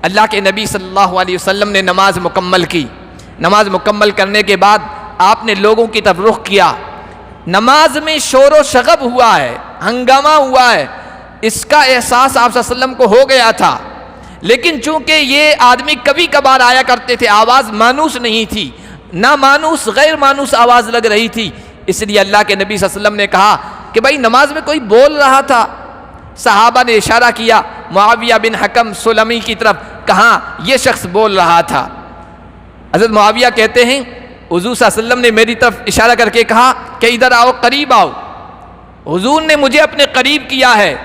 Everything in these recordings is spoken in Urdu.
اللہ کے نبی صلی اللہ علیہ وسلم نے نماز مکمل کی. نماز مکمل کرنے کے بعد آپ نے لوگوں کی طرف رخ کیا. نماز میں شور و شغب ہوا ہے, ہنگامہ ہوا ہے, اس کا احساس آپ صلی اللہ علیہ وسلم کو ہو گیا تھا. لیکن چونکہ یہ آدمی کبھی کبھار آیا کرتے تھے, آواز مانوس نہیں تھی, نہ مانوس غیر مانوس آواز لگ رہی تھی, اس لیے اللہ کے نبی صلی اللہ علیہ وسلم نے کہا کہ بھائی نماز میں کوئی بول رہا تھا. صحابہ نے اشارہ کیا معاویہ بن حکم سلمی کی طرف, کہاں یہ شخص بول رہا تھا. حضرت معاویہ کہتے ہیں حضور صلی اللہ علیہ وسلم نے میری طرف اشارہ کر کے کہا کہ ادھر آؤ, قریب آؤ. حضور نے مجھے اپنے قریب کیا ہے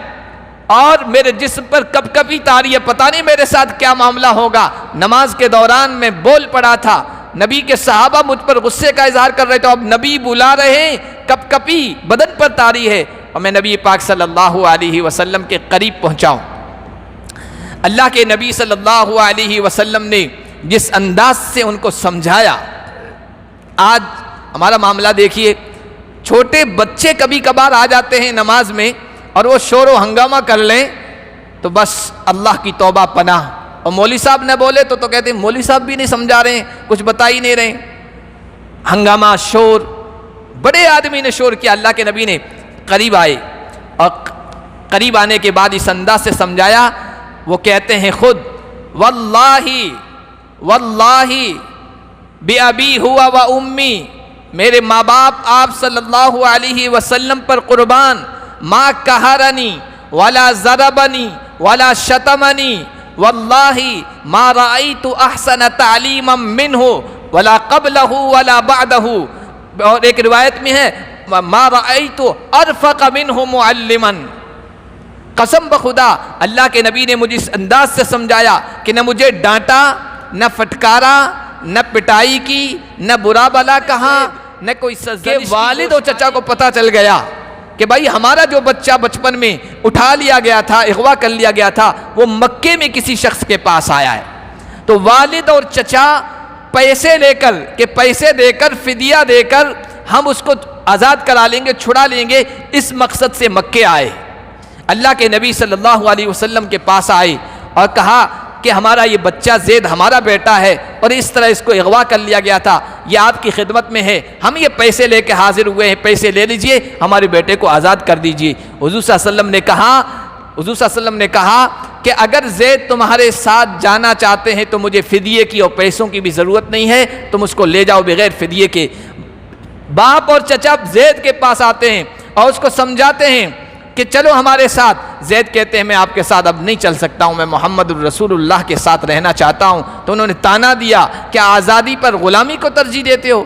اور میرے جسم پر کپ کپی طاری ہے, پتہ نہیں میرے ساتھ کیا معاملہ ہوگا. نماز کے دوران میں بول پڑا تھا, نبی کے صحابہ مجھ پر غصے کا اظہار کر رہے تھے, اب نبی بلا رہے ہیں, کپ کپی بدن پر طاری ہے, اور میں نبی پاک صلی اللہ علیہ وسلم کے قریب پہنچاؤں. اللہ کے نبی صلی اللہ علیہ وسلم نے جس انداز سے ان کو سمجھایا. آج ہمارا معاملہ دیکھیے, چھوٹے بچے کبھی کبھار آ جاتے ہیں نماز میں اور وہ شور و ہنگامہ کر لیں تو بس اللہ کی توبہ پناہ, اور مولوی صاحب نہ بولے تو کہتے ہیں مولوی صاحب بھی نہیں سمجھا رہے ہیں, کچھ بتا ہی نہیں رہے. ہنگامہ, شور, بڑے آدمی نے شور کیا. اللہ کے نبی نے قریب آئے اور قریب آنے کے بعد اس انداز سے سمجھایا. وہ کہتے ہیں خود واللہ واللہ بِأَبِي هُوَ وَأُمِّي, میرے ماں باپ آپ صلی اللہ علیہ وسلم پر قربان, ما قہرنی ولا ضربنی ولا شتمنی واللہ ما رأیت احسن تعلیما منہ ولا قبلہ ولا بعدہ. اور ایک روایت میں ہے ما رأیت ارفق منہ معلما. قسم بخدا اللہ کے نبی نے مجھے اس انداز سے سمجھایا کہ نہ مجھے ڈانٹا, نہ فٹکارا, نہ پٹائی کی, نہ برا بلا کہا, نہ کوئی سزا. والد اور چچا کو پتہ چل گیا کہ بھائی ہمارا جو بچہ بچپن میں اٹھا لیا گیا تھا, اغوا کر لیا گیا تھا, وہ مکے میں کسی شخص کے پاس آیا ہے. تو والد اور چچا پیسے لے کر کہ پیسے دے کر, فدیہ دے کر ہم اس کو آزاد کرا لیں گے, چھڑا لیں گے, اس مقصد سے مکے آئے. اللہ کے نبی صلی اللہ علیہ وسلم کے پاس آئے اور کہا کہ ہمارا یہ بچہ زید ہمارا بیٹا ہے اور اس طرح اس کو اغوا کر لیا گیا تھا, یہ آپ کی خدمت میں ہے, ہم یہ پیسے لے کے حاضر ہوئے ہیں, پیسے لے لیجئے, ہمارے بیٹے کو آزاد کر دیجئے. حضور صلی اللہ علیہ وسلم نے کہا کہ اگر زید تمہارے ساتھ جانا چاہتے ہیں تو مجھے فدیے کی اور پیسوں کی بھی ضرورت نہیں ہے, تم اس کو لے جاؤ بغیر فدیے کے. باپ اور چچا زید کے پاس آتے ہیں اور اس کو سمجھاتے ہیں کہ چلو ہمارے ساتھ. زید کہتے ہیں میں آپ کے ساتھ اب نہیں چل سکتا ہوں, میں محمد الرسول اللہ کے ساتھ رہنا چاہتا ہوں. تو انہوں نے تانا دیا کہ آزادی پر غلامی کو ترجیح دیتے ہو؟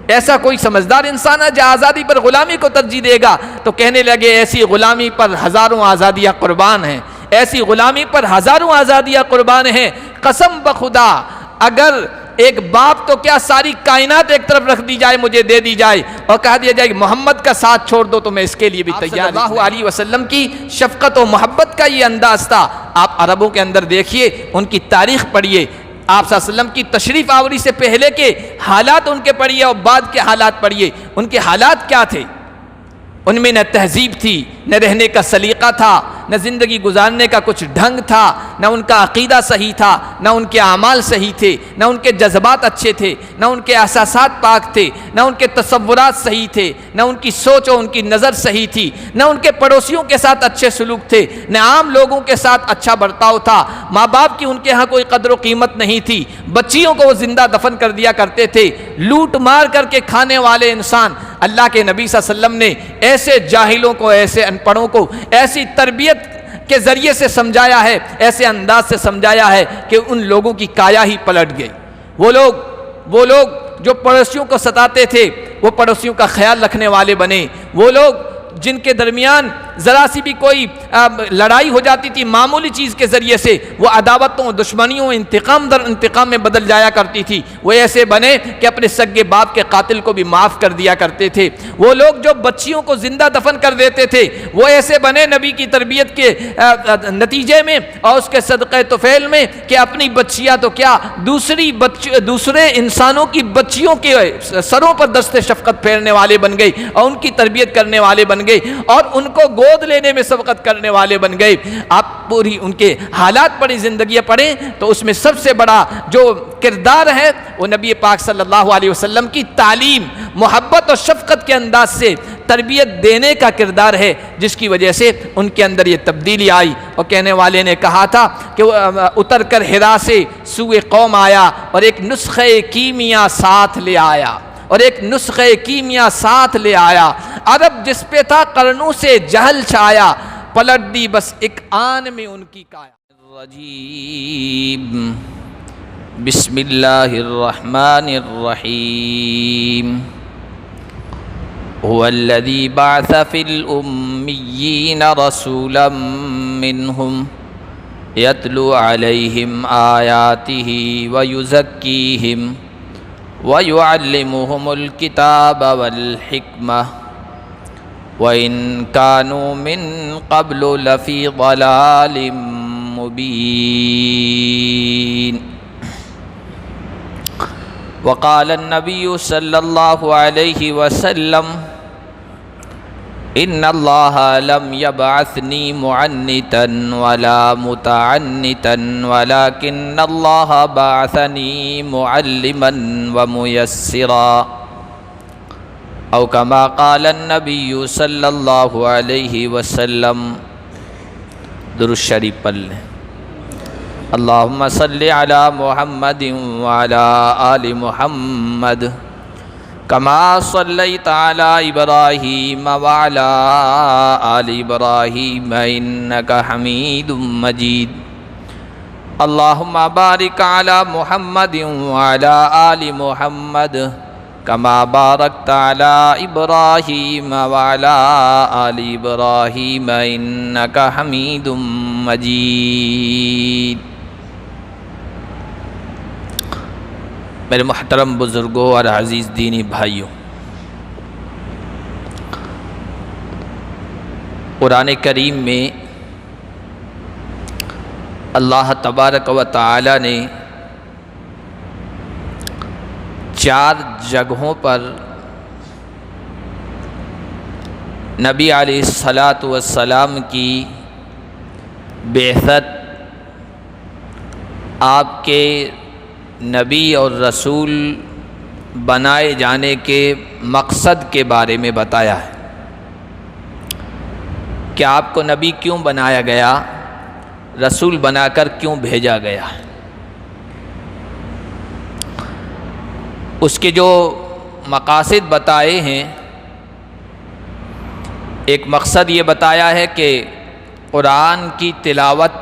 ایسا کوئی سمجھدار انسان ہے جو آزادی پر غلامی کو ترجیح دے گا؟ تو کہنے لگے ایسی غلامی پر ہزاروں آزادیاں قربان ہیں, ایسی غلامی پر ہزاروں آزادیاں قربان ہیں. قسم بخدا اگر ایک باپ تو کیا ساری کائنات ایک طرف رکھ دی جائے, مجھے دے دی جائے اور کہا دیا جائے کہ محمد کا ساتھ چھوڑ دو, تو میں اس کے لیے بھی تیار. صلی اللہ علیہ وسلم کی شفقت و محبت کا یہ انداز تھا. آپ عربوں کے اندر دیکھیے, ان کی تاریخ پڑھیے, آپ صلی اللہ علیہ وسلم کی تشریف آوری سے پہلے کے حالات ان کے پڑھیے اور بعد کے حالات پڑھیے. ان کے حالات کیا تھے؟ ان میں نہ تہذیب تھی, نہ رہنے کا سلیقہ تھا, نہ زندگی گزارنے کا کچھ ڈھنگ تھا, نہ ان کا عقیدہ صحیح تھا, نہ ان کے اعمال صحیح تھے, نہ ان کے جذبات اچھے تھے, نہ ان کے احساسات پاک تھے, نہ ان کے تصورات صحیح تھے, نہ ان کی سوچ و ان کی نظر صحیح تھی, نہ ان کے پڑوسیوں کے ساتھ اچھے سلوک تھے, نہ عام لوگوں کے ساتھ اچھا برتاؤ تھا. ماں باپ کی ان کے ہاں کوئی قدر و قیمت نہیں تھی, بچیوں کو وہ زندہ دفن کر دیا کرتے تھے, لوٹ مار کر کے کھانے والے انسان. اللہ کے نبی صلی اللہ علیہ وسلم نے ایسے جاہلوں کو, ایسے ان پڑھوں کو ایسی تربیت کے ذریعے سے سمجھایا ہے, ایسے انداز سے سمجھایا ہے کہ ان لوگوں کی کایا ہی پلٹ گئی. وہ لوگ جو پڑوسیوں کو ستاتے تھے وہ پڑوسیوں کا خیال رکھنے والے بنے. وہ لوگ جن کے درمیان ذرا سی بھی کوئی لڑائی ہو جاتی تھی معمولی چیز کے ذریعے سے, وہ عداوتوں, دشمنیوں, انتقام در انتقام میں بدل جایا کرتی تھی. وہ ایسے بنے کہ اپنے سگے باپ کے قاتل کو بھی معاف کر دیا کرتے تھے. وہ لوگ جو بچیوں کو زندہ دفن کر دیتے تھے وہ ایسے بنے نبی کی تربیت کے نتیجے میں اور اس کے صدقہ طفیل میں کہ اپنی بچیاں تو کیا دوسرے انسانوں کی بچیوں کے سروں پر دست شفقت پھیرنے والے بن گئے اور ان کی تربیت کرنے والے بن گئے, اور ان کو گود لینے میں سبقت کرنے والے بن گئے۔ آپ پوری ان کے حالات پڑھی، زندگیاں پڑھیں تو اس میں سب سے بڑا جو کردار ہے وہ نبی پاک صلی اللہ علیہ وسلم کی تعلیم، محبت اور شفقت کے انداز سے تربیت دینے کا کردار ہے، جس کی وجہ سے ان کے اندر یہ تبدیلی آئی۔ اور کہنے والے نے کہا تھا کہ وہ اتر کر حرا سے سوئے قوم آیا اور ایک نسخہ کیمیا ساتھ لے آیا، اور ایک نسخہ کیمیا ساتھ لے آیا۔ عرب جس پہ تھا قرنوں سے جہل چھایا، پلٹ دی بس ایک آن میں ان کی کایا۔ الرجیم بسم اللہ الرحمن الرحیم هو الذي بعث في الأميين رسولا منهم يتلو عليهم آياته ويزكيهم ويعلمهم الكتاب والحكمة وإن كانوا من قبل لفي ضلال مبين۔ وقال النبي صلى الله عليه وسلم إن الله لم يبعثني معنتا ولا متعنتا ولكن الله بعثني معلما وميسرا، أو كما قال النبي صلى الله عليه وسلم۔ درود شریف پڑھ لیں۔ اللهم صل على محمد وعلى آل محمد كما صليت على إبراهيم وعلى آل إبراهيم إنك حميد مجيد۔ اللهم بارك على محمد وعلى آل محمد كما باركت على إبراهيم وعلى آل إبراهيم إنك حميد مجيد۔ میرے محترم بزرگوں اور عزیز دینی بھائیوں، قرآن کریم میں اللہ تبارک و تعالی نے 4 جگہوں پر نبی علیہ الصلاۃ والسلام کی بعثت، آپ کے نبی اور رسول بنائے جانے کے مقصد کے بارے میں بتایا ہے کہ آپ کو نبی کیوں بنایا گیا، رسول بنا کر کیوں بھیجا گیا۔ اس کے جو مقاصد بتائے ہیں، ایک مقصد یہ بتایا ہے کہ قرآن کی تلاوت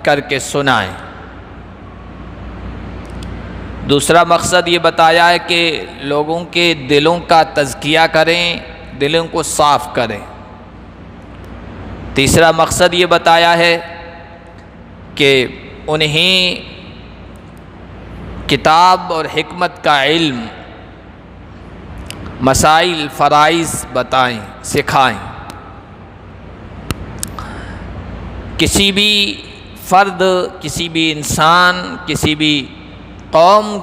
کر کے سنائیں، دوسرا مقصد یہ بتایا ہے کہ لوگوں کے دلوں کا تزکیہ کریں، دلوں کو صاف کریں، تیسرا مقصد یہ بتایا ہے کہ انہیں کتاب اور حکمت کا علم، مسائل فرائض بتائیں، سکھائیں۔ کسی بھی فرد، کسی بھی انسان، کسی بھی قوم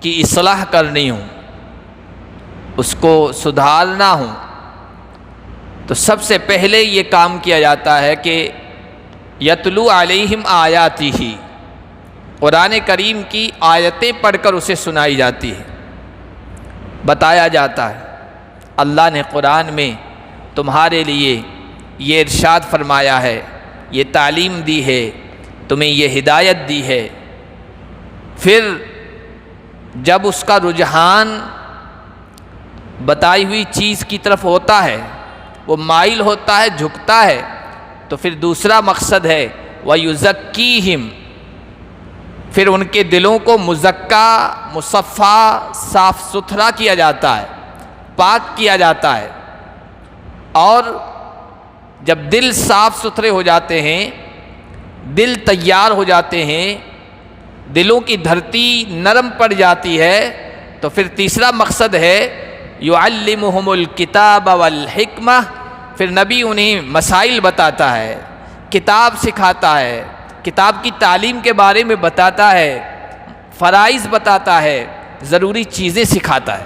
کی اصلاح کرنی ہو، اس کو سدھارنا ہو، تو سب سے پہلے یہ کام کیا جاتا ہے کہ یتلو علیہم آیاتہ، قرآن کریم کی آیتیں پڑھ کر اسے سنائی جاتی ہے، بتایا جاتا ہے۔ اللہ نے قرآن میں تمہارے لیے یہ ارشاد فرمایا ہے، یہ تعلیم دی ہے، تمہیں یہ ہدایت دی ہے۔ پھر جب اس کا رجحان بتائی ہوئی چیز کی طرف ہوتا ہے، وہ مائل ہوتا ہے، جھکتا ہے، تو پھر دوسرا مقصد ہے وَيُزَكِّيهِمْ، پھر ان کے دلوں کو مزکّا، مصفّا، صاف ستھرا کیا جاتا ہے، پاک کیا جاتا ہے۔ اور جب دل صاف ستھرے ہو جاتے ہیں، دل تیار ہو جاتے ہیں، دلوں کی دھرتی نرم پڑ جاتی ہے، تو پھر تیسرا مقصد ہے یعلمہم الکتاب والحکمہ، پھر نبی انہیں مسائل بتاتا ہے، کتاب سکھاتا ہے، کتاب کی تعلیم کے بارے میں بتاتا ہے، فرائض بتاتا ہے، ضروری چیزیں سکھاتا ہے۔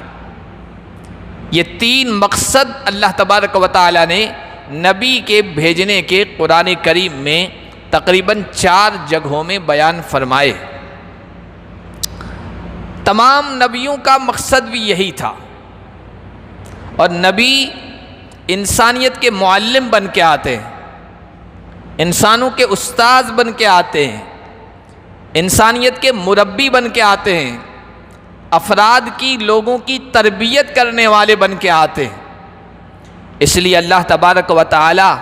یہ 3 مقصد اللہ تبارک و تعالی نے نبی کے بھیجنے کے قرآن کریم میں تقریباً 4 جگہوں میں بیان فرمائے۔ تمام نبیوں کا مقصد بھی یہی تھا، اور نبی انسانیت کے معلم بن کے آتے ہیں، انسانوں کے استاذ بن کے آتے ہیں، انسانیت کے مربی بن کے آتے ہیں، افراد کی، لوگوں کی تربیت کرنے والے بن کے آتے ہیں۔ اس لیے اللہ تبارک و تعالی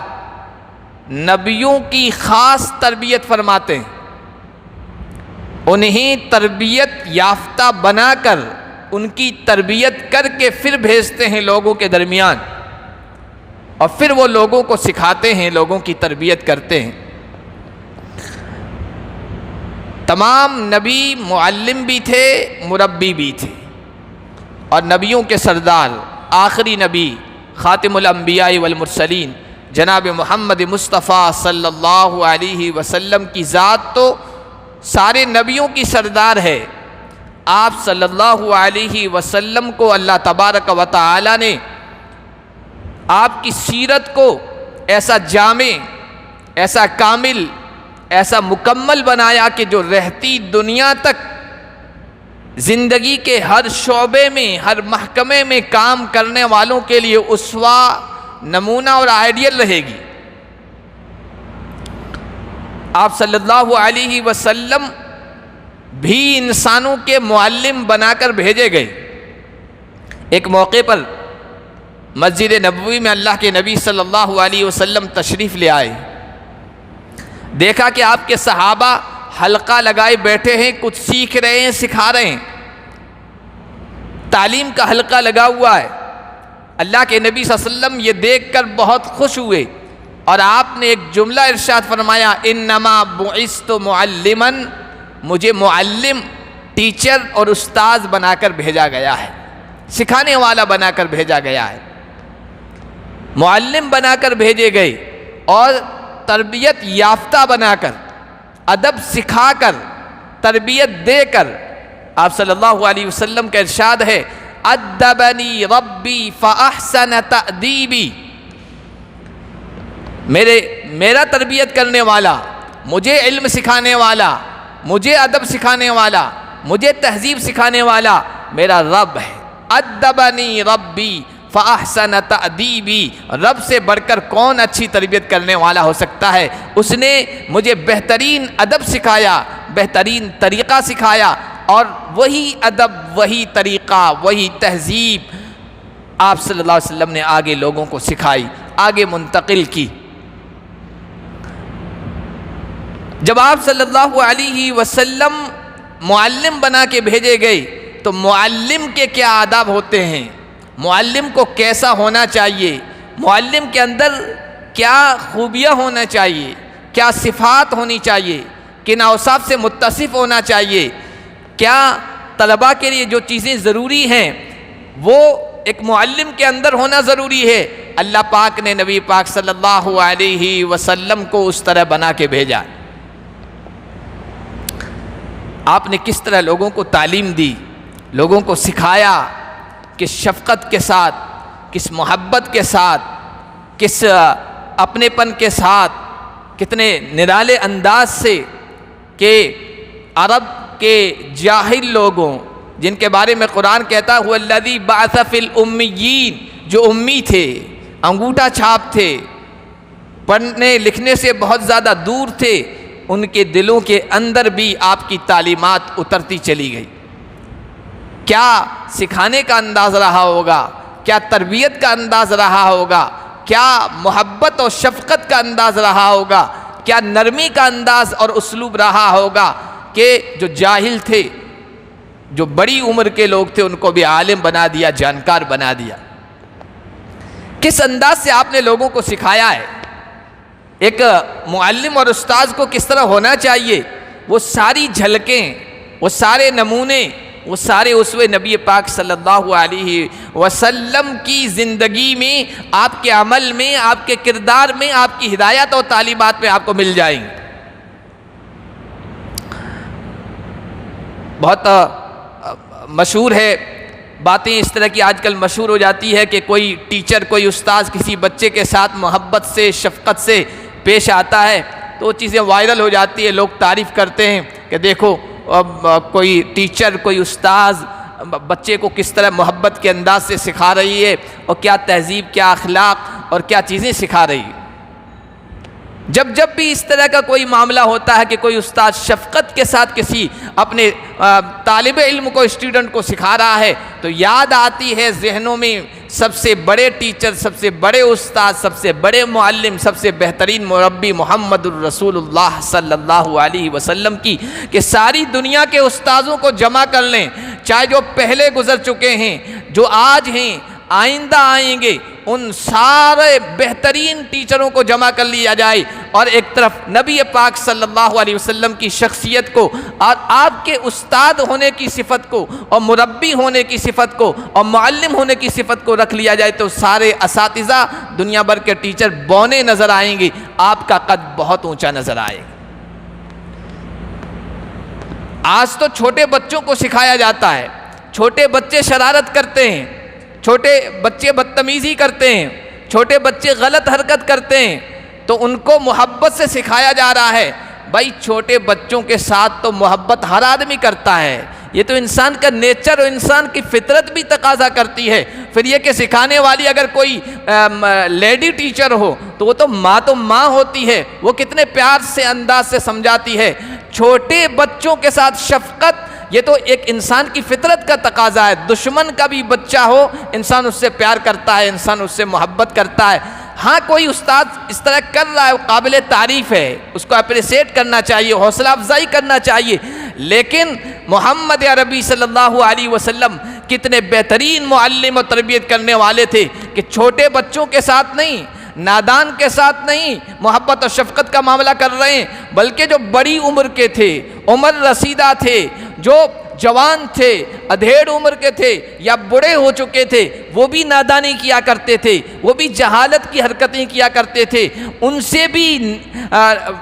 نبیوں کی خاص تربیت فرماتے ہیں، انہیں تربیت یافتہ بنا کر، ان کی تربیت کر کے پھر بھیجتے ہیں لوگوں کے درمیان، اور پھر وہ لوگوں کو سکھاتے ہیں، لوگوں کی تربیت کرتے ہیں۔ تمام نبی معلم بھی تھے، مربی بھی تھے، اور نبیوں کے سردار، آخری نبی، خاتم الانبیاء والمرسلین جناب محمد مصطفیٰ صلی اللہ علیہ وسلم کی ذات تو سارے نبیوں کی سردار ہے۔ آپ صلی اللہ علیہ وسلم کو اللہ تبارک و تعالی نے آپ کی سیرت کو ایسا جامع، ایسا کامل، ایسا مکمل بنایا کہ جو رہتی دنیا تک زندگی کے ہر شعبے میں، ہر محکمے میں کام کرنے والوں کے لیے اسوہ، نمونہ اور آئیڈیل رہے گی۔ آپ صلی اللہ علیہ وسلم بھی انسانوں کے معلم بنا کر بھیجے گئے۔ ایک موقع پر مسجد نبوی میں اللہ کے نبی صلی اللہ علیہ وسلم تشریف لے آئے، دیکھا کہ آپ کے صحابہ حلقہ لگائے بیٹھے ہیں، کچھ سیکھ رہے ہیں، سکھا رہے ہیں، تعلیم کا حلقہ لگا ہوا ہے۔ اللہ کے نبی صلی اللہ علیہ وسلم یہ دیکھ کر بہت خوش ہوئے، اور آپ نے ایک جملہ ارشاد فرمایا، انما بعثت معلما، مجھے معلم، ٹیچر اور استاذ بنا کر بھیجا گیا ہے، سکھانے والا بنا کر بھیجا گیا ہے۔ معلم بنا کر بھیجے گئے، اور تربیت یافتہ بنا کر، ادب سکھا کر، تربیت دے کر، آپ صلی اللہ علیہ وسلم کا ارشاد ہے، ادبنی ربی فاحسن تأدیبی، میرا تربیت کرنے والا، مجھے علم سکھانے والا، مجھے ادب سکھانے والا، مجھے تہذیب سکھانے والا میرا رب ہے۔ ادبنی ربی فاحسن تأدیبی، رب سے بڑھ کر کون اچھی تربیت کرنے والا ہو سکتا ہے؟ اس نے مجھے بہترین ادب سکھایا، بہترین طریقہ سکھایا، اور وہی ادب، وہی طریقہ، وہی تہذیب آپ صلی اللہ علیہ وسلم نے آگے لوگوں کو سکھائی، آگے منتقل کی۔ جب آپ صلی اللہ علیہ وسلم معلم بنا کے بھیجے گئے تو معلم کے کیا آداب ہوتے ہیں، معلم کو کیسا ہونا چاہیے، معلم کے اندر کیا خوبیاں ہونا چاہیے، کیا صفات ہونی چاہیے، کن اوصاف سے متصف ہونا چاہیے، کیا طلباء کے لیے جو چیزیں ضروری ہیں وہ ایک معلم کے اندر ہونا ضروری ہے، اللہ پاک نے نبی پاک صلی اللہ علیہ وسلم کو اس طرح بنا کے بھیجا۔ آپ نے کس طرح لوگوں کو تعلیم دی، لوگوں کو سکھایا، کس شفقت کے ساتھ، کس محبت کے ساتھ، کس اپنے پن کے ساتھ، کتنے نرالے انداز سے، کہ عرب کے جاہل لوگوں جن کے بارے میں قرآن کہتا ہے الذی بعث فی الامیین، جو امی تھے، انگوٹھا چھاپ تھے، پڑھنے لکھنے سے بہت زیادہ دور تھے، ان کے دلوں کے اندر بھی آپ کی تعلیمات اترتی چلی گئی۔ کیا سکھانے کا انداز رہا ہوگا، کیا تربیت کا انداز رہا ہوگا، کیا محبت اور شفقت کا انداز رہا ہوگا، کیا نرمی کا انداز اور اسلوب رہا ہوگا کہ جو جاہل تھے، جو بڑی عمر کے لوگ تھے، ان کو بھی عالم بنا دیا، جانکار بنا دیا۔ کس انداز سے آپ نے لوگوں کو سکھایا ہے، ایک معلم اور استاذ کو کس طرح ہونا چاہیے، وہ ساری جھلکیں، وہ سارے نمونے، وہ سارے اسوے نبی پاک صلی اللہ علیہ وسلم کی زندگی میں، آپ کے عمل میں، آپ کے کردار میں، آپ کی ہدایت اور تعلیمات میں آپ کو مل جائیں گے۔ بہت مشہور ہے باتیں اس طرح کی آج کل مشہور ہو جاتی ہے کہ کوئی ٹیچر کوئی استاذ کسی بچے کے ساتھ محبت سے شفقت سے پیش آتا ہے تو وہ چیزیں وائرل ہو جاتی ہے، لوگ تعریف کرتے ہیں کہ دیکھو کوئی ٹیچر کوئی استاذ بچے کو کس طرح محبت کے انداز سے سکھا رہی ہے اور کیا تہذیب کیا اخلاق اور کیا چیزیں سکھا رہی ہے۔ جب بھی اس طرح کا کوئی معاملہ ہوتا ہے کہ کوئی استاد شفقت کے ساتھ کسی اپنے طالب علم کو اسٹوڈنٹ کو سکھا رہا ہے تو یاد آتی ہے ذہنوں میں سب سے بڑے ٹیچر، سب سے بڑے استاد، سب سے بڑے معلم، سب سے بہترین مربی محمد الرسول اللہ صلی اللہ علیہ وسلم کی، کہ ساری دنیا کے استاذوں کو جمع کر لیں، چاہے جو پہلے گزر چکے ہیں، جو آج ہیں، آئندہ آئیں گے، ان سارے بہترین ٹیچروں کو جمع کر لیا جائے اور ایک طرف نبی پاک صلی اللہ علیہ وسلم کی شخصیت کو اور آپ کے استاد ہونے کی صفت کو اور مربی ہونے کی صفت کو اور معلم ہونے کی صفت کو رکھ لیا جائے تو سارے اساتذہ دنیا بھر کے ٹیچر بونے نظر آئیں گے، آپ کا قد بہت اونچا نظر آئے گا۔ آج تو چھوٹے بچوں کو سکھایا جاتا ہے، چھوٹے بچے شرارت کرتے ہیں، چھوٹے بچے بدتمیزی کرتے ہیں، چھوٹے بچے غلط حرکت کرتے ہیں تو ان کو محبت سے سکھایا جا رہا ہے۔ بھائی چھوٹے بچوں کے ساتھ تو محبت ہر آدمی کرتا ہے، یہ تو انسان کا نیچر اور انسان کی فطرت بھی تقاضا کرتی ہے۔ پھر یہ کہ سکھانے والی اگر کوئی لیڈی ٹیچر ہو تو وہ تو ماں ہوتی ہے، وہ کتنے پیار سے انداز سے سمجھاتی ہے۔ چھوٹے بچوں کے ساتھ شفقت یہ تو ایک انسان کی فطرت کا تقاضا ہے، دشمن کا بھی بچہ ہو انسان اس سے پیار کرتا ہے، انسان اس سے محبت کرتا ہے۔ ہاں کوئی استاد اس طرح کر رہا ہے وہ قابل تعریف ہے، اس کو اپریسیٹ کرنا چاہیے، حوصلہ افزائی کرنا چاہیے، لیکن محمد عربی صلی اللہ علیہ وسلم کتنے بہترین معلم اور تربیت کرنے والے تھے کہ چھوٹے بچوں کے ساتھ نہیں، نادان کے ساتھ نہیں محبت اور شفقت کا معاملہ کر رہے ہیں، بلکہ جو بڑی عمر کے تھے، عمر رسیدہ تھے، جو جوان تھے، ادھیڑ عمر کے تھے یا بڑے ہو چکے تھے، وہ بھی نادانی کیا کرتے تھے، وہ بھی جہالت کی حرکتیں کیا کرتے تھے، ان سے بھی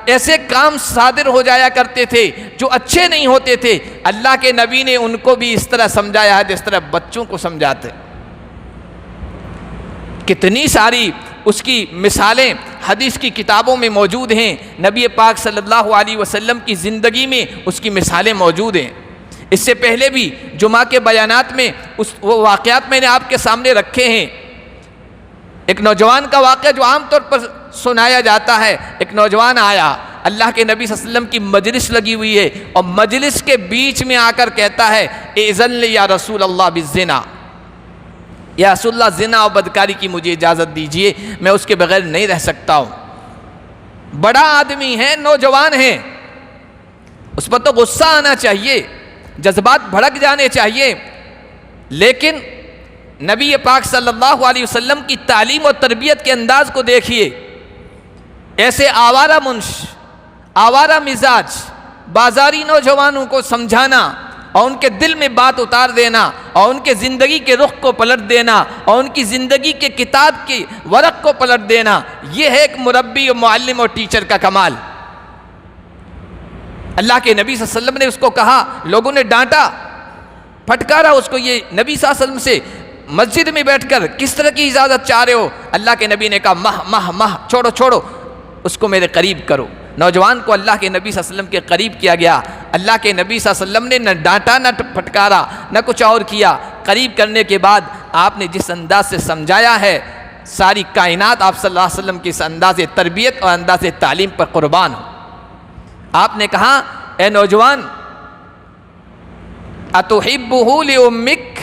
ایسے کام صادر ہو جایا کرتے تھے جو اچھے نہیں ہوتے تھے۔ اللہ کے نبی نے ان کو بھی اس طرح سمجھایا ہے جس طرح بچوں کو سمجھاتے۔ کتنی ساری اس کی مثالیں حدیث کی کتابوں میں موجود ہیں، نبی پاک صلی اللہ علیہ وسلم کی زندگی میں اس کی مثالیں موجود ہیں۔ اس سے پہلے بھی جمعہ کے بیانات میں وہ واقعات میں نے آپ کے سامنے رکھے ہیں۔ ایک نوجوان کا واقعہ جو عام طور پر سنایا جاتا ہے، ایک نوجوان آیا، اللہ کے نبی صلی اللہ علیہ وسلم کی مجلس لگی ہوئی ہے اور مجلس کے بیچ میں آ کر کہتا ہے اذن لی یا رسول اللہ بالزنا، یا رسول اللہ زنا اور بدکاری کی مجھے اجازت دیجئے، میں اس کے بغیر نہیں رہ سکتا ہوں۔ بڑا آدمی ہے، نوجوان ہے، اس پر تو غصہ آنا چاہیے، جذبات بھڑک جانے چاہیے، لیکن نبی پاک صلی اللہ علیہ وسلم کی تعلیم اور تربیت کے انداز کو دیکھیے۔ ایسے آوارہ منش، آوارہ مزاج، بازاری نوجوانوں کو سمجھانا اور ان کے دل میں بات اتار دینا اور ان کے زندگی کے رخ کو پلٹ دینا اور ان کی زندگی کے کتاب کے ورق کو پلٹ دینا، یہ ہے ایک مربی اور معلم اور ٹیچر کا کمال۔ اللہ کے نبی صلی اللہ علیہ وسلم نے اس کو کہا، لوگوں نے ڈانٹا، پھٹکارا اس کو، یہ نبی صلی اللہ علیہ وسلم سے مسجد میں بیٹھ کر کس طرح کی اجازت چاہ رہے ہو؟ اللہ کے نبی نے کہا مہ چھوڑو اس کو میرے قریب کرو۔ نوجوان کو اللہ کے نبی صلی اللہ علیہ وسلم کے قریب کیا گیا، اللہ کے نبی صلی اللہ علیہ وسلم نے نہ ڈانٹا نہ پھٹکارا نہ کچھ اور کیا۔ قریب کرنے کے بعد آپ نے جس انداز سے سمجھایا ہے، ساری کائنات آپ صلی اللہ علیہ وسلم کے اس انداز تربیت اور انداز تعلیم پر قربان ہو۔ آپ نے کہا، اے نوجوان، اتحبہ لامک،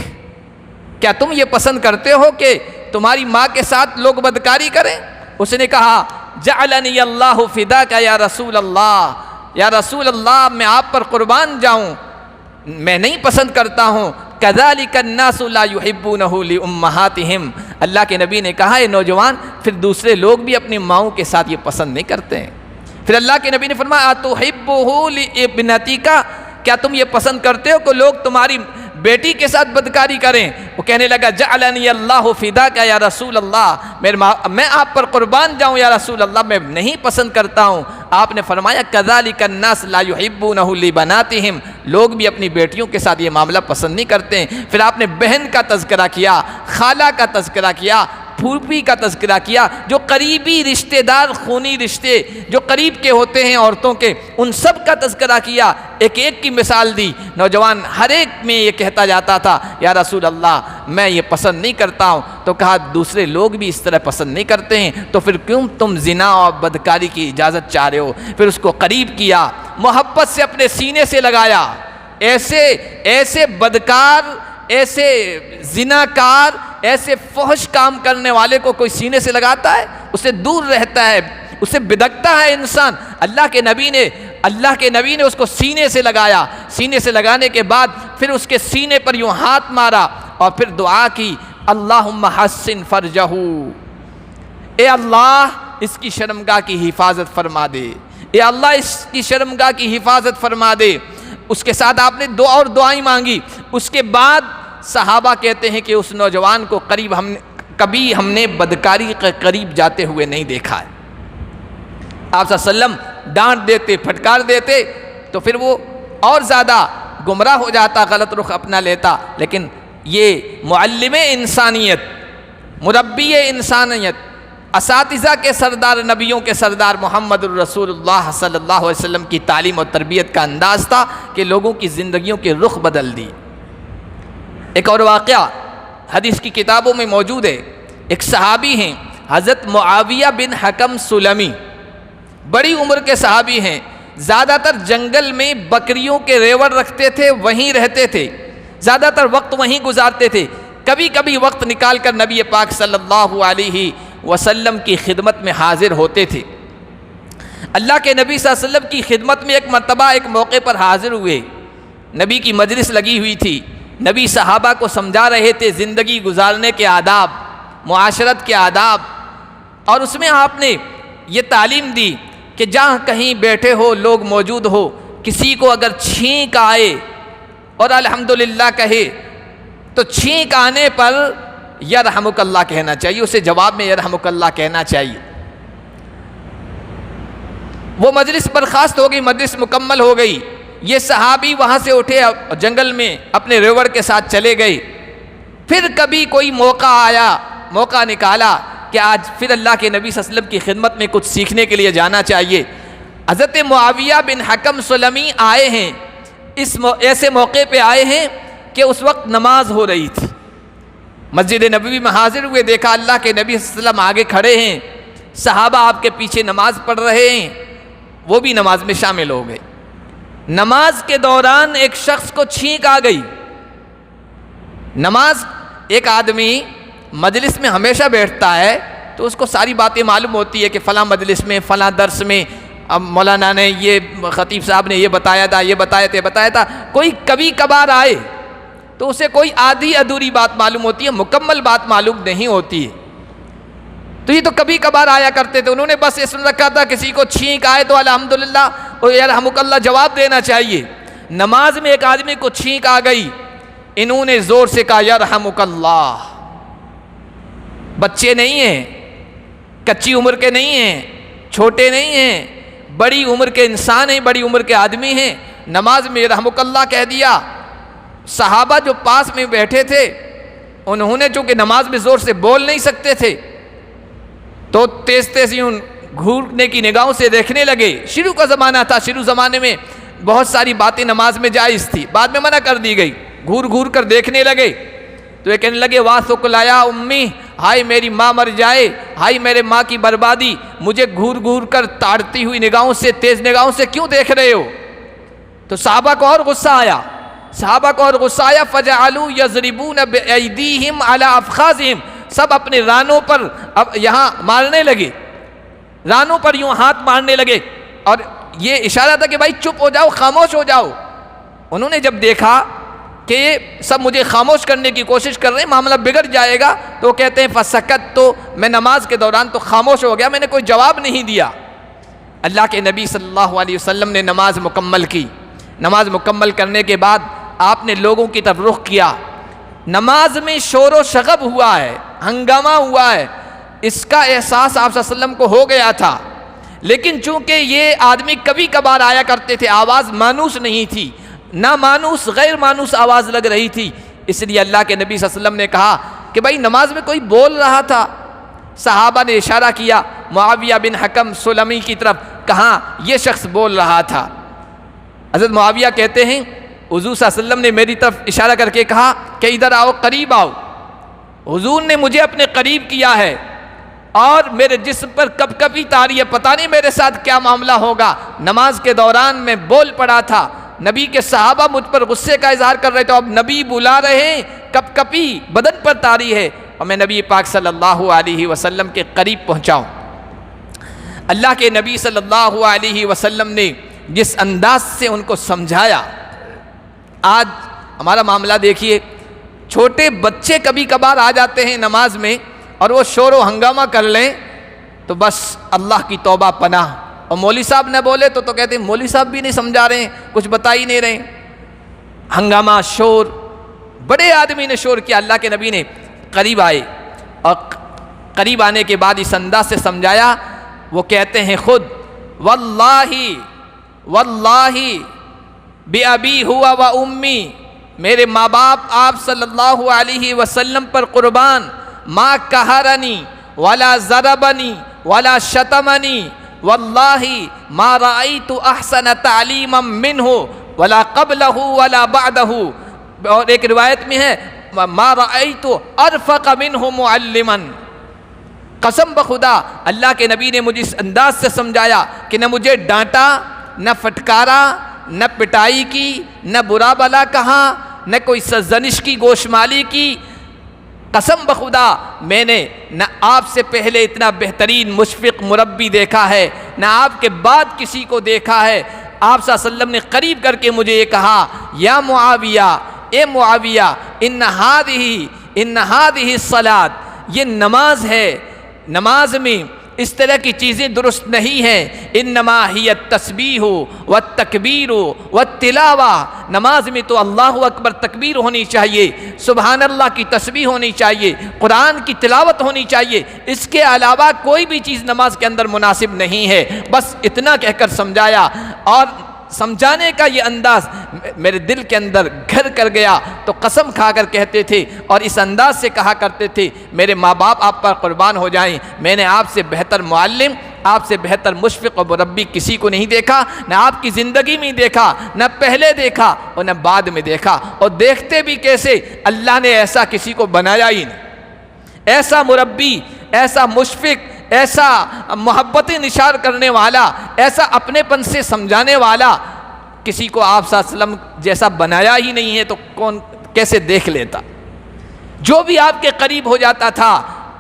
کیا تم یہ پسند کرتے ہو کہ تمہاری ماں کے ساتھ لوگ بدکاری کریں؟ اس نے کہا، جعلنی اللہ فداک یا رسول اللہ، یا رسول اللہ میں آپ پر قربان جاؤں، میں نہیں پسند کرتا ہوں۔ کذالک الناس لا یحبونہ لامہاتہم، اللہ کے نبی نے کہا، اے نوجوان، پھر دوسرے لوگ بھی اپنی ماؤں کے ساتھ یہ پسند نہیں کرتے ہیں۔ پھر اللہ کے نبی نے فرمایا، اتحبہ لابنتک، کیا تم یہ پسند کرتے ہو کہ لوگ تمہاری بیٹی کے ساتھ بدکاری کریں؟ وہ کہنے لگا، جعلنی اللہ فداک یا رسول اللہ، میں آپ پر قربان جاؤں یا رسول اللہ، میں نہیں پسند کرتا ہوں۔ آپ نے فرمایا کذالک الناس لا یحبونہ لبناتہم، لوگ بھی اپنی بیٹیوں کے ساتھ یہ معاملہ پسند نہیں کرتے ہیں۔ پھر آپ نے بہن کا تذکرہ کیا، خالہ کا تذکرہ کیا، پھوپھی کا تذکرہ کیا، جو قریبی رشتہ دار، خونی رشتے جو قریب کے ہوتے ہیں عورتوں کے، ان سب کا تذکرہ کیا، ایک ایک کی مثال دی۔ نوجوان ہر ایک میں یہ کہتا جاتا تھا یا رسول اللہ میں یہ پسند نہیں کرتا ہوں، تو کہا دوسرے لوگ بھی اس طرح پسند نہیں کرتے ہیں، تو پھر کیوں تم زنا اور بدکاری کی اجازت چاہ رہے ہو؟ پھر اس کو قریب کیا، محبت سے اپنے سینے سے لگایا۔ ایسے بدکار، ایسے زناکار، ایسے فحش کام کرنے والے کو کوئی سینے سے لگاتا ہے؟ اسے دور رہتا ہے، اسے بدکتا ہے انسان۔ اللہ کے نبی نے اس کو سینے سے لگایا، سینے سے لگانے کے بعد پھر اس کے سینے پر یوں ہاتھ مارا اور پھر دعا کی، اللہم حسن فرجہ، اے اللہ اس کی شرمگاہ کی حفاظت فرما دے، اے اللہ اس کی شرمگاہ کی حفاظت فرما دے۔ اس کے ساتھ آپ نے دعا اور دعائیں مانگی۔ اس کے بعد صحابہ کہتے ہیں کہ اس نوجوان کو کبھی ہم نے بدکاری کے قریب جاتے ہوئے نہیں دیکھا ہے۔ آپ صلی اللہ علیہ وسلم ڈانٹ دیتے، پھٹکار دیتے تو پھر وہ اور زیادہ گمراہ ہو جاتا، غلط رخ اپنا لیتا۔ لیکن یہ معلم انسانیت، مربی انسانیت، اساتذہ کے سردار، نبیوں کے سردار محمد الرسول اللہ صلی اللہ علیہ وسلم کی تعلیم اور تربیت کا انداز تھا کہ لوگوں کی زندگیوں کے رخ بدل دی۔ ایک اور واقعہ حدیث کی کتابوں میں موجود ہے۔ ایک صحابی ہیں حضرت معاویہ بن حکم سلمی، بڑی عمر کے صحابی ہیں، زیادہ تر جنگل میں بکریوں کے ریوڑ رکھتے تھے، وہیں رہتے تھے، زیادہ تر وقت وہیں گزارتے تھے۔ کبھی کبھی وقت نکال کر نبی پاک صلی اللہ علیہ وسلم کی خدمت میں حاضر ہوتے تھے۔ اللہ کے نبی صلی اللہ علیہ وسلم کی خدمت میں ایک مرتبہ ایک موقع پر حاضر ہوئے، نبی کی مجلس لگی ہوئی تھی، نبی صحابہ کو سمجھا رہے تھے زندگی گزارنے کے آداب، معاشرت کے آداب، اور اس میں آپ نے یہ تعلیم دی کہ جہاں کہیں بیٹھے ہو، لوگ موجود ہو، کسی کو اگر چھینک آئے اور الحمدللہ کہے تو چھینک آنے پر یرحمک اللہ کہنا چاہیے، اسے جواب میں یرحمک اللہ کہنا چاہیے۔ وہ مجلس برخاست ہو گئی، مجلس مکمل ہو گئی۔ یہ صحابی وہاں سے اٹھے، جنگل میں اپنے ریوڑ کے ساتھ چلے گئے۔ پھر کبھی کوئی موقع آیا، موقع نکالا کہ آج پھر اللہ کے نبی صلی اللہ علیہ وسلم کی خدمت میں کچھ سیکھنے کے لیے جانا چاہیے۔ حضرت معاویہ بن حکم سلمی آئے ہیں، ایسے موقع پہ آئے ہیں کہ اس وقت نماز ہو رہی تھی۔ مسجد نبوی میں حاضر ہوئے، دیکھا اللہ کے نبی صلی اللہ علیہ وسلم آگے کھڑے ہیں، صحابہ آپ کے پیچھے نماز پڑھ رہے ہیں، وہ بھی نماز میں شامل ہو گئے۔ نماز کے دوران ایک شخص کو چھینک آ گئی۔ ایک آدمی مجلس میں ہمیشہ بیٹھتا ہے تو اس کو ساری باتیں معلوم ہوتی ہے کہ فلاں مجلس میں، فلاں درس میں اب مولانا نے یہ، خطیب صاحب نے یہ بتایا تھا۔ کوئی کبھی کبھار آئے تو اسے کوئی آدھی ادھوری بات معلوم ہوتی ہے، مکمل بات معلوم نہیں ہوتی ہے۔ تو یہ تو کبھی کبھار آیا کرتے تھے، انہوں نے بس یہ سن رکھا تھا کسی کو چھینک آئے تو الحمدللہ اور یرحمک اللہ جواب دینا چاہیے۔ نماز میں ایک آدمی کو چھینک آ گئی، انہوں نے زور سے کہا یرحمک اللہ۔ بچے نہیں ہیں، کچی عمر کے نہیں ہیں، چھوٹے نہیں ہیں، بڑی عمر کے انسان ہیں، بڑی عمر کے آدمی ہیں، نماز میں یرحمک اللہ کہہ دیا۔ صحابہ جو پاس میں بیٹھے تھے انہوں نے چونکہ نماز میں زور سے بول نہیں سکتے تھے تو تیز تیز یوں گھورنے کی نگاہوں سے دیکھنے لگے۔ شروع کا زمانہ تھا، شروع زمانے میں بہت ساری باتیں نماز میں جائز تھی، بعد میں منع کر دی گئی۔ گھور گھور کر دیکھنے لگے تو یہ کہنے لگے واسقلایا امی، ہائے میری ماں مر جائے، ہائے میرے ماں کی بربادی، مجھے گھور گھور کر تاڑتی ہوئی نگاہوں سے، تیز نگاہوں سے کیوں دیکھ رہے ہو؟ تو صحابہ کو اور غصہ آیا، فَجَعَلُوا يَضْرِبُونَ بِأَيْدِيهِمْ عَلَىٰ أَفْخَاذِهِمْ، سب اپنے رانوں پر اب یہاں مارنے لگے، رانوں پر یوں ہاتھ مارنے لگے، اور یہ اشارہ تھا کہ بھائی چپ ہو جاؤ، خاموش ہو جاؤ۔ انہوں نے جب دیکھا کہ یہ سب مجھے خاموش کرنے کی کوشش کر رہے ہیں، معاملہ بگڑ جائے گا، تو کہتے ہیں فَسَكَتْ، تو میں نماز کے دوران تو خاموش ہو گیا، میں نے کوئی جواب نہیں دیا۔ اللہ کے نبی صلی اللہ علیہ وسلم نے نماز مکمل کی۔ نماز مکمل کرنے کے بعد آپ نے لوگوں کی طرف رخ کیا۔ نماز میں شور و شغب ہوا ہے، ہنگامہ ہوا ہے، اس کا احساس آپ صلی اللہ علیہ وسلم کو ہو گیا تھا۔ لیکن چونکہ یہ آدمی کبھی کبھار آیا کرتے تھے، آواز مانوس نہیں تھی، نہ مانوس غیر مانوس آواز لگ رہی تھی، اس لیے اللہ کے نبی صلی اللہ علیہ وسلم نے کہا کہ بھائی نماز میں کوئی بول رہا تھا۔ صحابہ نے اشارہ کیا معاویہ بن حکم سلمی کی طرف، کہاں یہ شخص بول رہا تھا۔ حضرت معاویہ کہتے ہیں حضور صلی اللہ علیہ وسلم نے میری طرف اشارہ کر کے کہا کہ ادھر آؤ، قریب آؤ۔ حضور نے مجھے اپنے قریب کیا ہے اور میرے جسم پر کپ کپی طاری ہے، پتہ نہیں میرے ساتھ کیا معاملہ ہوگا۔ نماز کے دوران میں بول پڑا تھا، نبی کے صحابہ مجھ پر غصے کا اظہار کر رہے تھے، اب نبی بلا رہے ہیں، کپ کپی بدن پر طاری ہے، اور میں نبی پاک صلی اللہ علیہ وسلم کے قریب پہنچاؤں۔ اللہ کے نبی صلی اللہ علیہ وسلم نے جس انداز سے ان کو سمجھایا، آج ہمارا معاملہ دیکھیے، چھوٹے بچے کبھی کبھار آ جاتے ہیں نماز میں اور وہ شور و ہنگامہ کر لیں تو بس اللہ کی توبہ پناہ، اور مولوی صاحب نہ بولے تو کہتے ہیں مولوی صاحب بھی نہیں سمجھا رہے ہیں، کچھ بتا ہی نہیں رہے، ہنگامہ شور، بڑے آدمی نے شور کیا۔ اللہ کے نبی نے قریب آئے اور قریب آنے کے بعد اس انداز سے سمجھایا، وہ کہتے ہیں خود واللہ واللہ بِأَبِي ہوا و امی، میرے ماں باپ آپ صلی اللہ علیہ وسلم پر قربان، ما قہرنی ولا ضربنی ولا شتمنی واللہ ما رأیت احسن تعلیما منہ ولا قبلہ ولا بعدہ، اور ایک روایت میں ہے ما رأیت ارفق منہ معلما۔ قسم بخدا اللہ کے نبی نے مجھے اس انداز سے سمجھایا کہ نہ مجھے ڈانٹا، نہ پھٹکارا، نہ پٹائی کی، نہ برا بلا کہا، نہ کوئی سرزنش کی، گوشمالی کی۔ قسم بخدا میں نے نہ آپ سے پہلے اتنا بہترین مشفق مربی دیکھا ہے، نہ آپ کے بعد کسی کو دیکھا ہے۔ آپ صلی اللہ علیہ وسلم نے قریب کر کے مجھے یہ کہا، یا معاویہ، اے معاویہ، ان ہذہ الصلاۃ، یہ نماز ہے، نماز میں اس طرح کی چیزیں درست نہیں ہیں، انما ہی التسبیح والتکبیر والتلاوہ، نماز میں تو اللہ اکبر تکبیر ہونی چاہیے، سبحان اللہ کی تسبیح ہونی چاہیے، قرآن کی تلاوت ہونی چاہیے، اس کے علاوہ کوئی بھی چیز نماز کے اندر مناسب نہیں ہے۔ بس اتنا کہہ کر سمجھایا، اور سمجھانے کا یہ انداز میرے دل کے اندر گھر کر گیا، تو قسم کھا کر کہتے تھے اور اس انداز سے کہا کرتے تھے، میرے ماں باپ آپ پر قربان ہو جائیں، میں نے آپ سے بہتر معلم، آپ سے بہتر مشفق و مربی کسی کو نہیں دیکھا، نہ آپ کی زندگی میں دیکھا، نہ پہلے دیکھا اور نہ بعد میں دیکھا، اور دیکھتے بھی کیسے، اللہ نے ایسا کسی کو بنایا ہی نہیں، ایسا مربی، ایسا مشفق، ایسا محبتیں نثار کرنے والا، ایسا اپنے پن سے سمجھانے والا کسی کو آپ صلی اللہ علیہ وسلم جیسا بنایا ہی نہیں ہے، تو کون کیسے دیکھ لیتا۔ جو بھی آپ کے قریب ہو جاتا تھا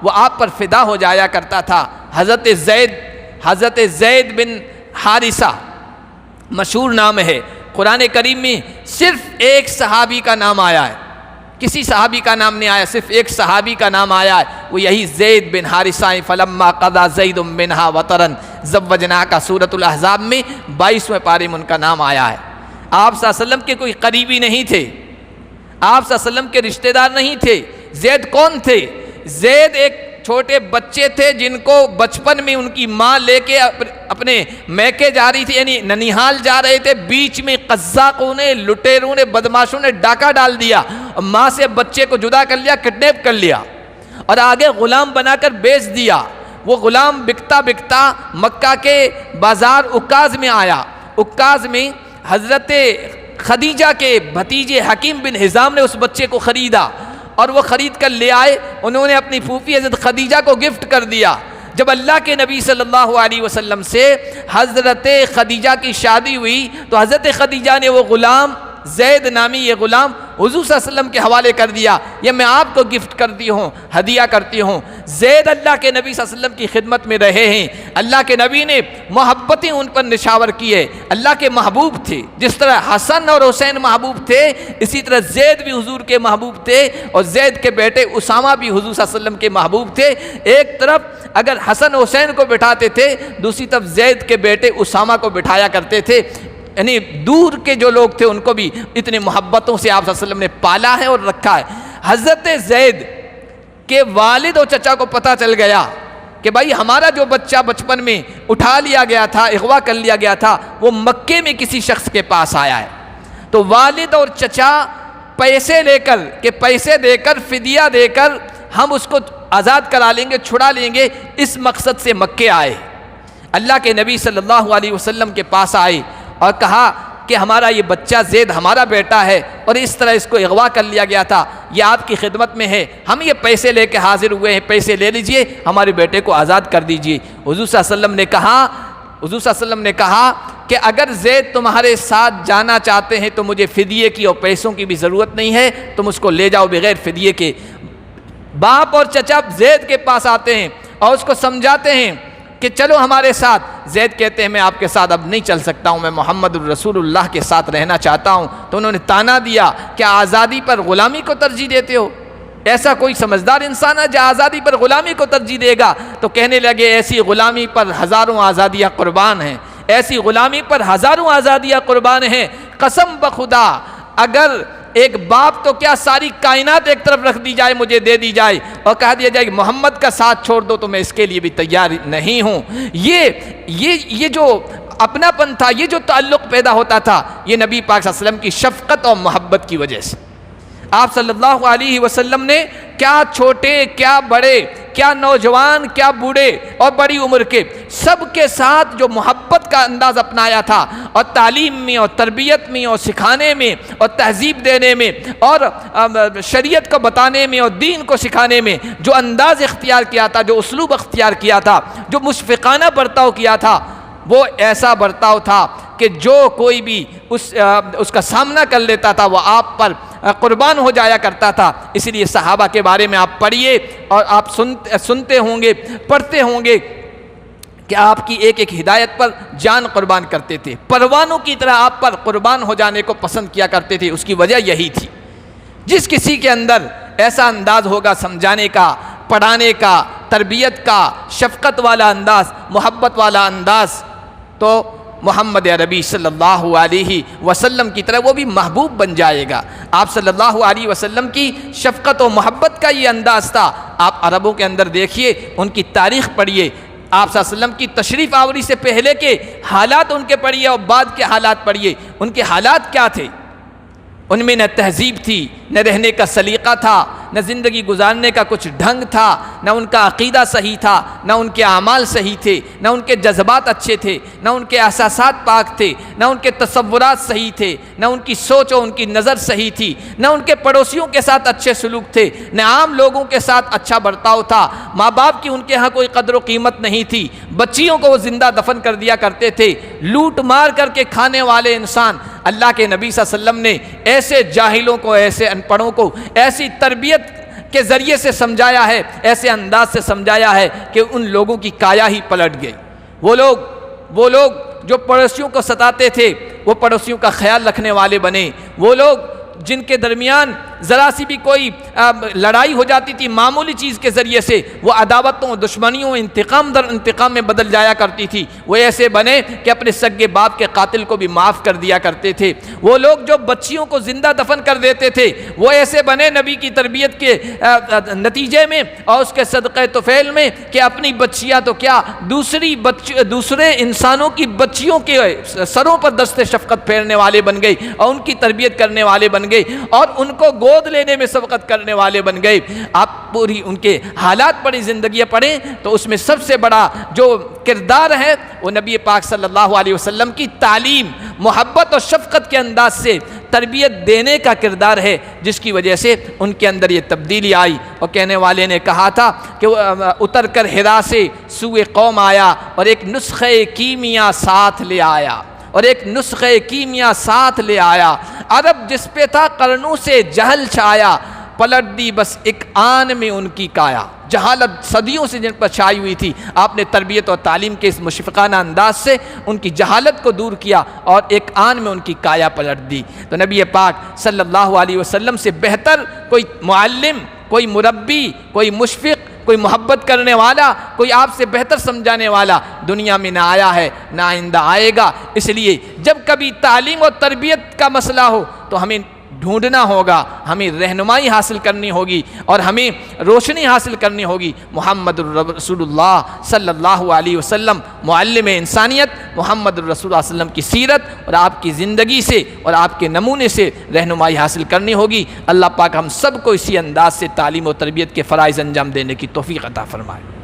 وہ آپ پر فدا ہو جایا کرتا تھا۔ حضرت زید بن حارثہ مشہور نام ہے، قرآن کریم میں صرف ایک صحابی کا نام آیا ہے، کسی صحابی کا نام نہیں آیا، صرف ایک صحابی کا نام آیا ہے، وہ یہی زید بن حارثہ۔ فلما قضى زید منها وطرا زوجناک، سورۃ الاحزاب میں 22ویں پارے میں ان کا نام آیا ہے۔ آپ صلی اللہ علیہ وسلم کے کوئی قریبی نہیں تھے، آپ صلی اللہ علیہ وسلم کے رشتہ دار نہیں تھے۔ زید کون تھے؟ زید ایک چھوٹے بچے تھے جن کو بچپن میں ان کی ماں لے کے اپنے میکے جا رہی تھی، یعنی ننیحال جا رہے تھے، بیچ میں قزاقوں نے، لٹیروں نے، بدماشوں نے ڈاکہ ڈال دیا اور ماں سے بچے کو جدا کر لیا، کڈنیپ کر لیا اور آگے غلام بنا کر بیچ دیا۔ وہ غلام بکتا بکتا مکہ کے بازار عکاظ میں آیا، عکاظ میں حضرت خدیجہ کے بھتیجے حکیم بن حزام نے اس بچے کو خریدا اور وہ خرید کر لے آئے، انہوں نے اپنی پھوپھی حضرت خدیجہ کو گفٹ کر دیا۔ جب اللہ کے نبی صلی اللہ علیہ وسلم سے حضرت خدیجہ کی شادی ہوئی تو حضرت خدیجہ نے وہ غلام، زید نامی یہ غلام، حضور صلی اللہ علیہ وسلم کے حوالے کر دیا، یہ میں آپ کو گفٹ کرتی ہوں، ہدیہ کرتی ہوں۔ زید اللہ کے نبی صلی اللہ علیہ وسلم کی خدمت میں رہے ہیں، اللہ کے نبی نے محبتیں ان پر نشاور کی ہے، اللہ کے محبوب تھے۔ جس طرح حسن اور حسین محبوب تھے، اسی طرح زید بھی حضور کے محبوب تھے، اور زید کے بیٹے اسامہ بھی حضور صلی اللہ علیہ وسلم کے محبوب تھے۔ ایک طرف اگر حسن حسین کو بٹھاتے تھے، دوسری طرف زید کے بیٹے اسامہ کو بٹھایا کرتے تھے، یعنی دور کے جو لوگ تھے ان کو بھی اتنی محبتوں سے آپ صلی اللہ علیہ وسلم نے پالا ہے اور رکھا ہے۔ حضرت زید کے والد اور چچا کو پتہ چل گیا کہ بھائی ہمارا جو بچہ بچپن میں اٹھا لیا گیا تھا، اغوا کر لیا گیا تھا، وہ مکے میں کسی شخص کے پاس آیا ہے، تو والد اور چچا پیسے دے کر فدیہ دے کر ہم اس کو آزاد کرا لیں گے، چھڑا لیں گے، اس مقصد سے مکے آئے۔ اللہ کے نبی صلی اللہ علیہ وسلم کے پاس آئے اور کہا کہ ہمارا یہ بچہ زید ہمارا بیٹا ہے اور اس طرح اس کو اغوا کر لیا گیا تھا، یہ آپ کی خدمت میں ہے، ہم یہ پیسے لے کے حاضر ہوئے ہیں، پیسے لے لیجئے، ہمارے بیٹے کو آزاد کر دیجئے۔ حضور صلی اللہ علیہ وسلم نے کہا کہ اگر زید تمہارے ساتھ جانا چاہتے ہیں تو مجھے فدیے کی اور پیسوں کی بھی ضرورت نہیں ہے، تم اس کو لے جاؤ بغیر فدیے کے۔ باپ اور چچا زید کے پاس آتے ہیں اور اس کو سمجھاتے ہیں کہ چلو ہمارے ساتھ۔ زید کہتے ہیں میں آپ کے ساتھ اب نہیں چل سکتا ہوں، میں محمد الرسول اللہ کے ساتھ رہنا چاہتا ہوں۔ تو انہوں نے طعنہ دیا کہ آزادی پر غلامی کو ترجیح دیتے ہو؟ ایسا کوئی سمجھدار انسان ہے جو آزادی پر غلامی کو ترجیح دے گا؟ تو کہنے لگے ایسی غلامی پر ہزاروں آزادیاں قربان ہیں، ایسی غلامی پر ہزاروں آزادیاں قربان ہیں، قسم بخدا اگر ایک باپ تو کیا ساری کائنات ایک طرف رکھ دی جائے، مجھے دے دی جائے اور کہہ دیا جائے کہ محمد کا ساتھ چھوڑ دو تو میں اس کے لیے بھی تیار نہیں ہوں۔ یہ جو اپنا پن تھا، یہ جو تعلق پیدا ہوتا تھا، یہ نبی پاک صلی اللہ علیہ وسلم کی شفقت اور محبت کی وجہ سے۔ آپ صلی اللہ علیہ وسلم نے کیا چھوٹے، کیا بڑے، کیا نوجوان، کیا بوڑھے اور بڑی عمر کے، سب کے ساتھ جو محبت کا انداز اپنایا تھا، اور تعلیم میں اور تربیت میں اور سکھانے میں اور تہذیب دینے میں اور شریعت کو بتانے میں اور دین کو سکھانے میں جو انداز اختیار کیا تھا، جو اسلوب اختیار کیا تھا، جو مشفقانہ برتاؤ کیا تھا، وہ ایسا برتاؤ تھا کہ جو کوئی بھی اس کا سامنا کر لیتا تھا وہ آپ پر قربان ہو جایا کرتا تھا۔ اس لیے صحابہ کے بارے میں آپ پڑھیے اور آپ سنتے ہوں گے، پڑھتے ہوں گے کہ آپ کی ایک ایک ہدایت پر جان قربان کرتے تھے، پروانوں کی طرح آپ پر قربان ہو جانے کو پسند کیا کرتے تھے۔ اس کی وجہ یہی تھی، جس کسی کے اندر ایسا انداز ہوگا سمجھانے کا، پڑھانے کا، تربیت کا، شفقت والا انداز، محبت والا انداز، تو محمد عربی صلی اللہ علیہ وسلم کی طرح وہ بھی محبوب بن جائے گا۔ آپ صلی اللہ علیہ وسلم کی شفقت و محبت کا یہ انداز تھا۔ آپ عربوں کے اندر دیکھیے، ان کی تاریخ پڑھیے، آپ صلی اللہ علیہ وسلم کی تشریف آوری سے پہلے کے حالات ان کے پڑھیے اور بعد کے حالات پڑھیے۔ ان کے حالات کیا تھے؟ ان میں نہ تہذیب تھی، نہ رہنے کا سلیقہ تھا، نہ زندگی گزارنے کا کچھ ڈھنگ تھا، نہ ان کا عقیدہ صحیح تھا، نہ ان کے اعمال صحیح تھے، نہ ان کے جذبات اچھے تھے، نہ ان کے احساسات پاک تھے، نہ ان کے تصورات صحیح تھے، نہ ان کی سوچ اور ان کی نظر صحیح تھی، نہ ان کے پڑوسیوں کے ساتھ اچھے سلوک تھے، نہ عام لوگوں کے ساتھ اچھا برتاؤ تھا، ماں باپ کی ان کے ہاں کوئی قدر و قیمت نہیں تھی، بچیوں کو وہ زندہ دفن کر دیا کرتے تھے، لوٹ مار کر کے کھانے والے انسان۔ اللہ کے نبی صلی اللہ علیہ وسلم نے ایسے جاہلوں کو، ایسے ان پڑھوں کو ایسی تربیت کے ذریعے سے سمجھایا ہے، ایسے انداز سے سمجھایا ہے کہ ان لوگوں کی کایا ہی پلٹ گئی۔ وہ لوگ جو پڑوسیوں کو ستاتے تھے وہ پڑوسیوں کا خیال رکھنے والے بنے۔ وہ لوگ جن کے درمیان ذرا سی بھی کوئی لڑائی ہو جاتی تھی معمولی چیز کے ذریعے سے، وہ عداوتوں، دشمنیوں، انتقام در انتقام میں بدل جایا کرتی تھی، وہ ایسے بنے کہ اپنے سگے باپ کے قاتل کو بھی معاف کر دیا کرتے تھے۔ وہ لوگ جو بچیوں کو زندہ دفن کر دیتے تھے وہ ایسے بنے نبی کی تربیت کے نتیجے میں اور اس کے صدقہ طفیل میں کہ اپنی بچیاں تو کیا دوسرے انسانوں کی بچیوں کے سروں پر دست شفقت پھیرنے والے بن گئے اور ان کی تربیت کرنے والے بن گئے اور ان کو گود لینے میں سبقت کرنے والے بن گئے۔ آپ پوری ان کے حالات پڑھی، زندگیاں پڑھیں تو اس میں سب سے بڑا جو کردار ہے وہ نبی پاک صلی اللہ علیہ وسلم کی تعلیم، محبت اور شفقت کے انداز سے تربیت دینے کا کردار ہے، جس کی وجہ سے ان کے اندر یہ تبدیلی آئی۔ اور کہنے والے نے کہا تھا کہ وہ اتر کر حرا سے سوئے قوم آیا اور ایک نسخہ کیمیا ساتھ لے آیا، عرب جس پہ تھا قرنوں سے جہل چھایا، پلٹ دی بس ایک آن میں ان کی کایا۔ جہالت صدیوں سے جن پر چھائی ہوئی تھی، آپ نے تربیت اور تعلیم کے اس مشفقانہ انداز سے ان کی جہالت کو دور کیا اور ایک آن میں ان کی کایا پلٹ دی۔ تو نبی پاک صلی اللہ علیہ وسلم سے بہتر کوئی معلم، کوئی مربی، کوئی مشفق، کوئی محبت کرنے والا، کوئی آپ سے بہتر سمجھانے والا دنیا میں نہ آیا ہے، نہ آئندہ آئے گا۔ اس لیے جب کبھی تعلیم اور تربیت کا مسئلہ ہو تو ہمیں ڈھونڈنا ہوگا، ہمیں رہنمائی حاصل کرنی ہوگی اور ہمیں روشنی حاصل کرنی ہوگی محمد الرسول اللہ صلی اللہ علیہ وسلم، معلم انسانیت محمد الرسول اللہ علیہ وسلم کی سیرت اور آپ کی زندگی سے اور آپ کے نمونے سے رہنمائی حاصل کرنی ہوگی۔ اللہ پاک ہم سب کو اسی انداز سے تعلیم و تربیت کے فرائض انجام دینے کی توفیق عطا فرمائے۔